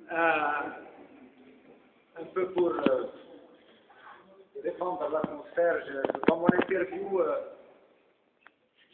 un peu pour défendre l'atmosphère. Dans mon interview,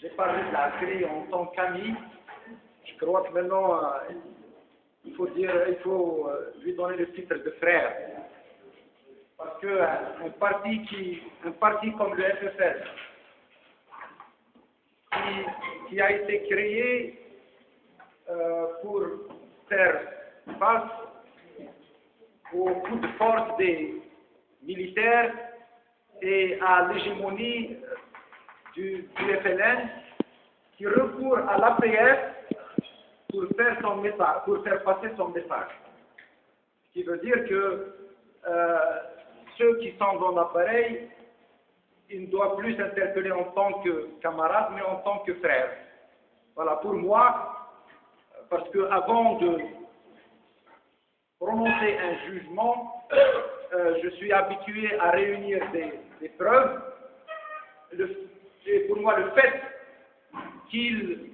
j'ai parlé de la CRI en tant qu'ami. Je crois que maintenant, il faut lui donner le titre de frère. Parce qu'un parti comme le FFS, qui a été créé pour faire face au coup de force des militaires et à l'hégémonie du FLN, qui recourt à l'APS pour faire passer son message. Ce qui veut dire que ceux qui sont dans l'appareil, ils ne doivent plus s'interpeller en tant que camarades, mais en tant que frères. Voilà, pour moi, parce qu'avant de prononcer un jugement, je suis habitué à réunir des preuves. Et pour moi, le fait qu'il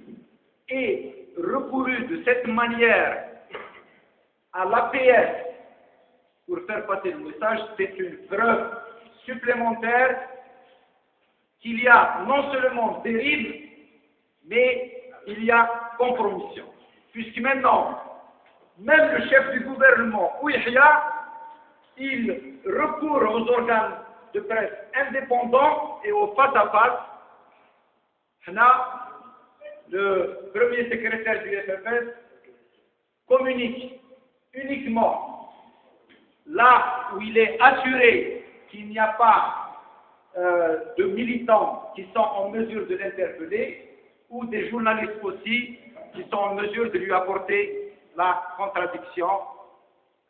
ait recouru de cette manière à l'APS pour faire passer le message, c'est une preuve supplémentaire qu'il y a non seulement dérive, mais il y a compromission. Puisque maintenant, même le chef du gouvernement, Ouihia, il recourt aux organes de presse indépendants et au face-à-face. Le premier secrétaire du FFS communique uniquement là où il est assuré qu'il n'y a pas de militants qui sont en mesure de l'interpeller ou des journalistes aussi qui sont en mesure de lui apporter la contradiction.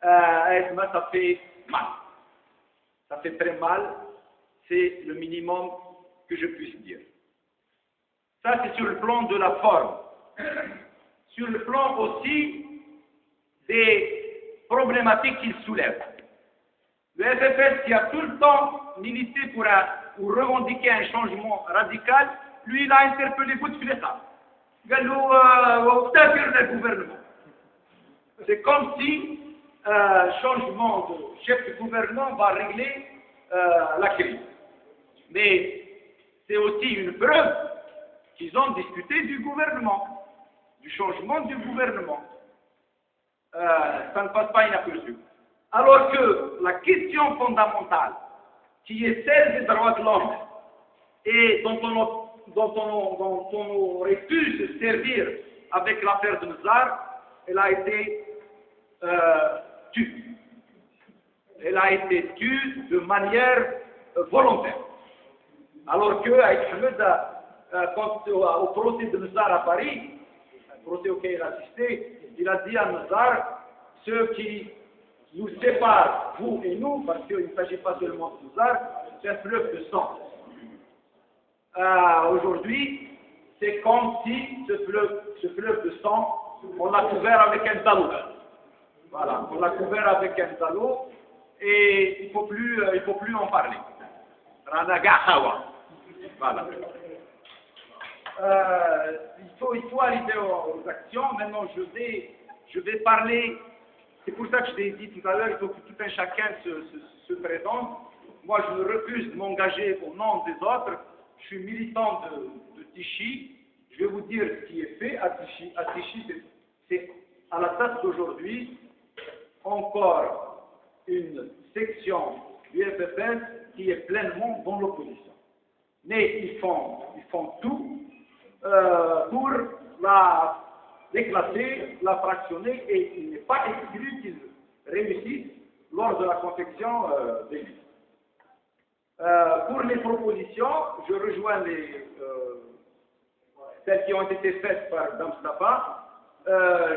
Ça fait mal. Ça fait très mal. C'est le minimum que je puisse dire. Ça, c'est sur le plan de la forme. Sur le plan aussi des problématiques qu'il soulève. Le FFS, qui a tout le temps milité pour revendiquer un changement radical, lui, il a interpellé Bouteflika. Il a dit le gouvernement. C'est comme si changement de chef de gouvernement va régler la crise. Mais c'est aussi une preuve qu'ils ont discuté du gouvernement, du changement du gouvernement. Ça ne passe pas inaperçu. Alors que la question fondamentale, qui est celle des droits de l'homme, et dont on aurait pu se servir avec l'affaire de Nzar, elle a été tue. Elle a été tue de manière volontaire. Alors que Ahmed, au procès de Nzar à Paris, un procès auquel il a assisté, il a dit à Nzar, ceux qui nous séparent, vous et nous, parce qu'il ne s'agit pas seulement de Nzar, c'est un fleuve de sang. Aujourd'hui, c'est comme si ce fleuve de sang, on l'a couvert avec un talon. Voilà, on l'a couvert avec un talon et il ne faut plus en parler. Ranaga Hawa. Voilà. Il faut arriver aux actions. Maintenant, je vais parler. C'est pour ça que je l'ai dit tout à l'heure, il faut que tout un chacun se présente. Moi, je me refuse de m'engager au nom des autres. Je suis militant de Tichy. Je vais vous dire ce qui est fait à Tichy. À Tichy, c'est à la date d'aujourd'hui encore une section du FFS qui est pleinement dans l'opposition. Mais ils font tout pour l'éclater, la fractionner, et il n'est pas exclu qu'ils réussissent lors de la confection des listes. Pour les propositions, je rejoins celles qui ont été faites par Dame Mustafa.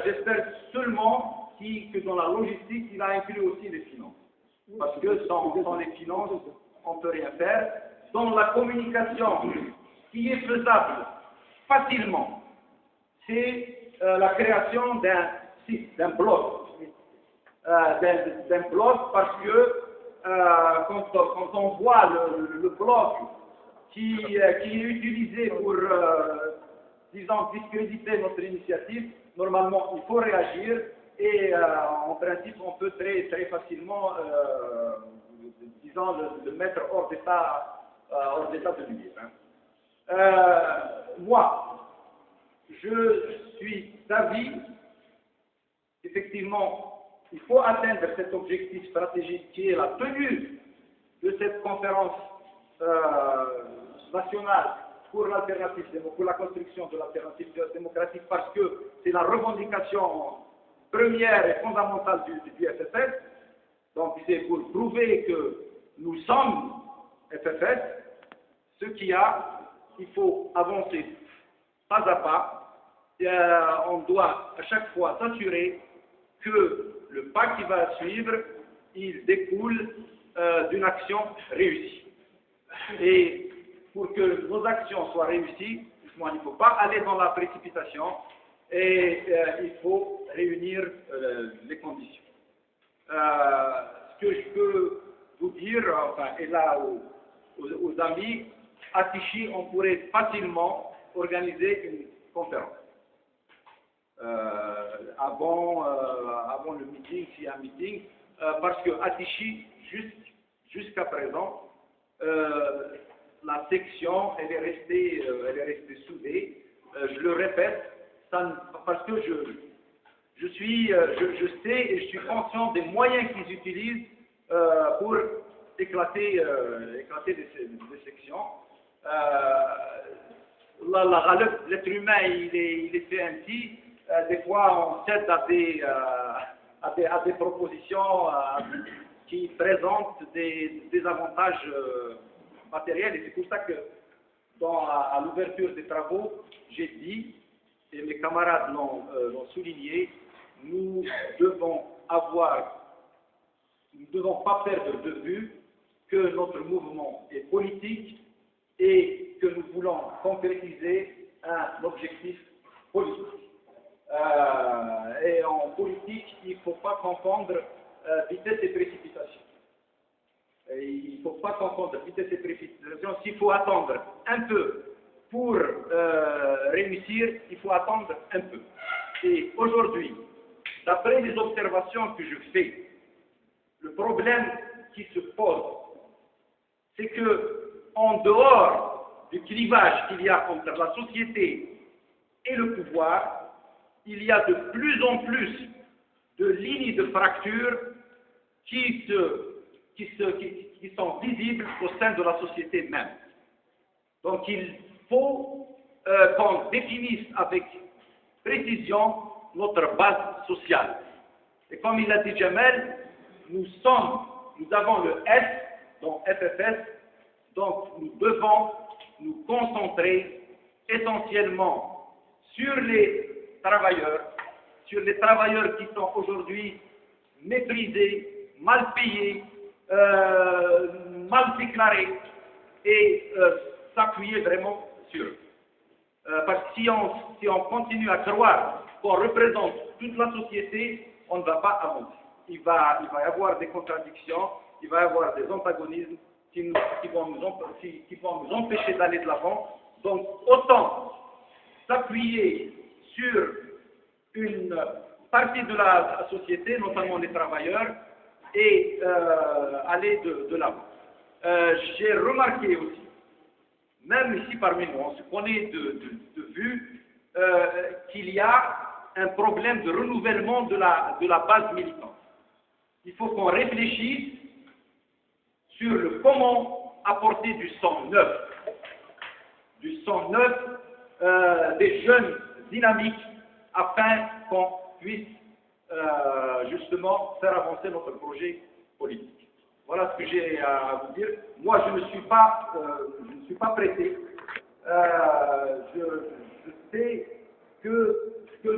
J'espère seulement que dans la logistique, il a inclus aussi les finances. Parce que sans les finances, on ne peut rien faire. Dans la communication, qui est faisable facilement, c'est la création d'un site, d'un blog. D'un blog, parce que quand on voit le blog qui est utilisé pour, disons, discréditer notre initiative, normalement, il faut réagir. et en principe on peut très facilement, disons, le mettre hors d'état de nuire. Moi, je suis d'avis, effectivement, il faut atteindre cet objectif stratégique qui est la tenue de cette conférence nationale pour pour la construction de l'alternative démocratique, parce que c'est la revendication première et fondamentale du FFS. Donc c'est pour prouver que nous sommes FFS, ce il faut avancer pas à pas. On doit à chaque fois s'assurer que le pas qui va suivre, il découle d'une action réussie. Et pour que nos actions soient réussies, il ne faut pas aller dans la précipitation et il faut réunir les conditions. Ce que je peux vous dire, enfin, et là aux amis, à Tichy, on pourrait facilement organiser une conférence. Avant le meeting, s'il y a un meeting, parce qu'à Tichy, jusqu'à présent, la section, elle est restée soudée. Je le répète, parce que je sais et je suis conscient des moyens qu'ils utilisent pour éclater des sections. L'être humain, il est fait ainsi. Des fois, on cède à des propositions qui présentent des avantages matériels. Et c'est pour ça que, à l'ouverture des travaux, j'ai dit, et mes camarades l'ont souligné, nous ne devons pas perdre de vue que notre mouvement est politique et que nous voulons concrétiser un objectif politique. Et en politique, il ne faut pas confondre vitesse et précipitation. Et il ne faut pas confondre vitesse et précipitation. S'il faut attendre un peu pour réussir, il faut attendre un peu. Et aujourd'hui, d'après les observations que je fais, le problème qui se pose, c'est que en dehors du clivage qu'il y a entre la société et le pouvoir, il y a de plus en plus de lignes de fracture qui sont visibles au sein de la société même. Donc il faut qu'on définisse avec précision notre base sociale. Et comme il l'a dit Jamel, nous avons le S, donc FFS, donc nous devons nous concentrer essentiellement sur les travailleurs qui sont aujourd'hui méprisés, mal payés, mal déclarés, et s'appuyer vraiment sur eux. Parce que si on continue à croire qu'on représente toute la société, on ne va pas avancer. Il va y avoir des contradictions, il va y avoir des antagonismes qui vont nous empêcher d'aller de l'avant. Donc autant s'appuyer sur une partie de la société, notamment les travailleurs, et aller de l'avant. J'ai remarqué aussi, même ici parmi nous, on se connaît de vue, qu'il y a un problème de renouvellement de la base militante. Il faut qu'on réfléchisse sur le comment apporter du sang neuf, des jeunes dynamiques, afin qu'on puisse justement faire avancer notre projet politique. Voilà ce que j'ai à vous dire. Moi, je ne suis pas pressé. Je sais que ce que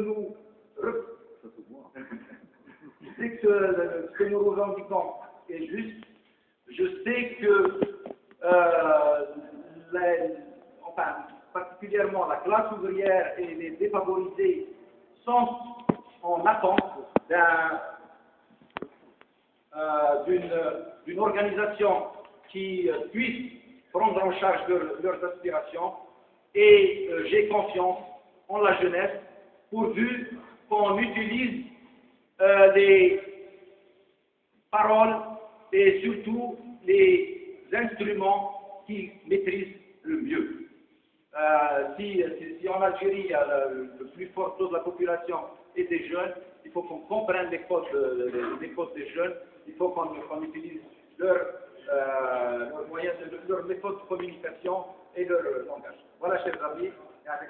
nous revendiquons est juste. Je sais que particulièrement la classe ouvrière et les défavorisés sont en attente d'une organisation qui puisse prendre en charge leurs aspirations, et j'ai confiance en la jeunesse, pourvu qu'on utilise les paroles et surtout les instruments qu'ils maîtrisent le mieux. Si en Algérie, le plus fort taux de la population est des jeunes, il faut qu'on comprenne les codes des jeunes, il faut qu'on utilise leurs moyens, leurs méthodes de communication et leur langage. Voilà, chers amis, et avec